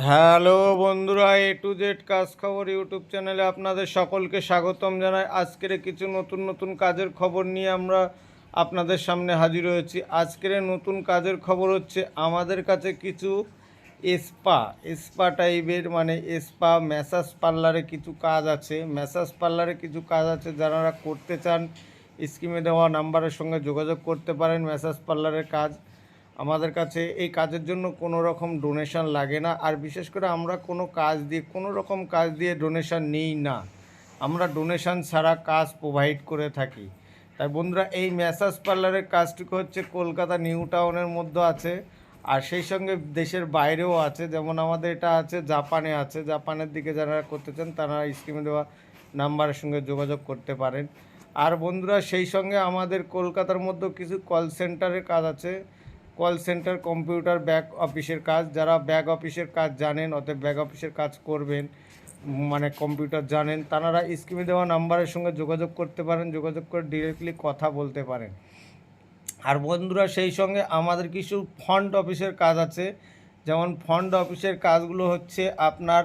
Hello বন্ধুরা, A to Z কাজ খবর ইউটিউব চ্যানেলে আপনাদের সকলকে স্বাগতম জানাই। আজকের কিছু নতুন নতুন কাজের খবর নিয়ে আমরা আপনাদের সামনে হাজির হয়েছি। আজকের নতুন কাজের খবর হচ্ছে আমাদের কাছে কিছু স্পা টাইপের মানে স্পা ম্যাসাজ পার্লারে কিছু কাজ আছে। যারা করতে চান স্ক্রিনে দেওয়া নাম্বারের সঙ্গে যোগাযোগ করতে পারেন। ম্যাসাজ পার্লারের কাজ আমাদের কাছে, এই কাজের জন্য কোনো রকম ডোনেশন লাগে না। আর বিশেষ করে আমরা কোনো রকম কাজ দিয়ে ডোনেশন নিই না। আমরা ডোনেশন ছাড়া কাজ প্রোভাইড করে থাকি। তাই বন্ধুরা, এই ম্যাসাজ পার্লারের কাজটুকু হচ্ছে কলকাতা নিউ টাউনের মধ্যে আছে, আর সেই সঙ্গে দেশের বাইরেও আছে। যেমন আমাদের এটা আছে জাপানে আছে। জাপানের দিকে যারা করতে চান তারা স্ক্রিনে দেওয়া নাম্বারের সঙ্গে যোগাযোগ করতে পারেন। আর বন্ধুরা, সেই সঙ্গে আমাদের কলকাতার মধ্যেও কিছু কল সেন্টারের কাজ আছে। কল সেন্টার, কম্পিউটার, ব্যাক অফিসের কাজ। যারা ব্যাক অফিসের কাজ জানেন, অতএব ব্যাক অফিসের কাজ করবেন, মানে কম্পিউটার জানেন, তারা স্ক্রিনে দেওয়া নাম্বারের সঙ্গে যোগাযোগ করতে পারেন। যোগাযোগ করে ডিরেক্টলি কথা বলতে পারেন। আর বন্ধুরা, সেই সঙ্গে আমাদের কিছু ফন্ট অফিসের কাজ আছে। যেমন ফন্ট অফিসের কাজগুলো হচ্ছে আপনার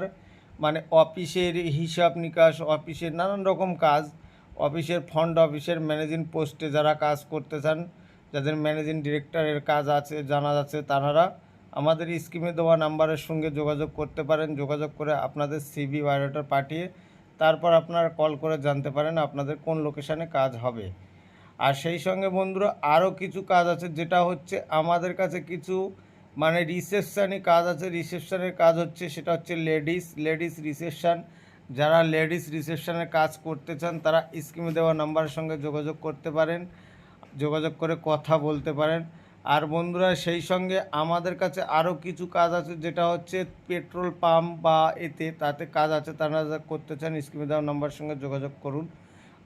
মানে অফিসের হিসাব নিকাশ, অফিসের নানান রকম কাজ। ফন্ট অফিসের ম্যানেজিং পোস্টে যারা কাজ করতে চান, যাদের ম্যানেজিং ডিরেক্টরের কাজ আছে জানা যাচ্ছে, তারা আমাদের স্ক্রিনে দেওয়া নাম্বারের সঙ্গে যোগাযোগ করতে পারেন। যোগাযোগ করে আপনাদের সিভি বায়োডাটা পাঠিয়ে তারপর আপনারা কল করে জানতে পারেন আপনাদের কোন লোকেশানে কাজ হবে। আর সেই সঙ্গে বন্ধুরা, আরও কিছু কাজ আছে, যেটা হচ্ছে আমাদের কাছে কিছু মানে রিসেপশানে কাজ আছে। রিসেপশানের কাজ হচ্ছে, সেটা হচ্ছে লেডিস রিসেপশান। যারা লেডিস রিসেপশানের কাজ করতে চান তারা স্ক্রিনে দেওয়া নাম্বারের সঙ্গে যোগাযোগ করতে পারেন। যোগাযোগ করে কথা বলতে পারেন। আর বন্ধুরা, সেই সঙ্গে আমাদের কাছে আরও কিছু কাজ আছে, যেটা হচ্ছে পেট্রোল পাম্প বা তাতে কাজ আছে। তারা যা করতে চান স্ক্রিনে দেওয়া নাম্বারের সঙ্গে যোগাযোগ করুন।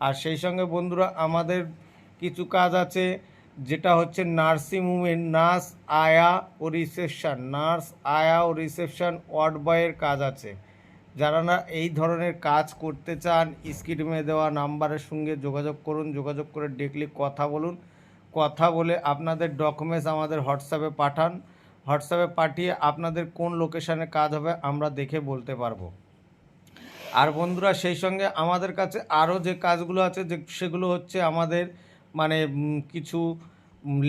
আর সেই সঙ্গে বন্ধুরা, আমাদের কিছু কাজ আছে, যেটা হচ্ছে নার্সিং হোমের নার্স আয়া ও রিসেপশন ওয়ার্ড বয়ের কাজ আছে। যারা না এই ধরনের কাজ করতে চান স্ক্রিনে দেওয়া নাম্বারের সঙ্গে যোগাযোগ করুন। যোগাযোগ করে ডিরেক্টলি কথা বলুন। কথা বলে আপনাদের ডকুমেন্টস আমাদের হোয়াটসঅ্যাপে পাঠান। হোয়াটসঅ্যাপে পাঠিয়ে আপনাদের কোন লোকেশানে কাজ হবে আমরা দেখে বলতে পারবো। আর বন্ধুরা, সেই সঙ্গে আমাদের কাছে আরও যে কাজগুলো আছে সেগুলো হচ্ছে আমাদের মানে কিছু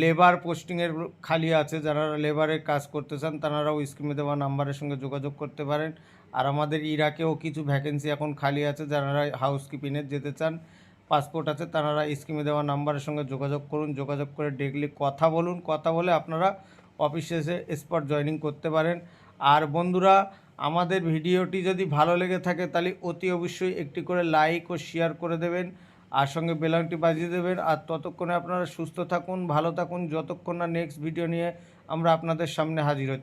লেবার পোস্টিংয়ের খালি আছে। যারা লেবারের কাজ করতে চান তারাও স্ক্রিনে দেওয়া নাম্বারের সঙ্গে যোগাযোগ করতে পারেন। আর আমাদের ইরাকেও কিছু ভ্যাকেন্সি এখন খালি আছে। যারা হাউসকিপিংয়ে যেতে চান, পাসপোর্ট আছে, তারা স্ক্রিনে দেওয়া নাম্বারের সঙ্গে যোগাযোগ করুন। যোগাযোগ করে ডিরেক্টলি কথা বলুন। কথা বলে আপনারা অফিসে এসে স্পট জয়েনিং করতে পারেন। আর বন্ধুরা, আমাদের ভিডিওটি যদি ভালো লেগে থাকে তাহলে অতি অবশ্যই একটি করে লাইক ও শেয়ার করে দেবেন, আর সঙ্গে বেলাংটি বাজিয়ে দেবেন। আর ততক্ষণে আপনারা সুস্থ থাকুন, ভালো থাকুন, যতক্ষণ না নেক্সট ভিডিও নিয়ে আমরা আপনাদের সামনে হাজির হচ্ছি।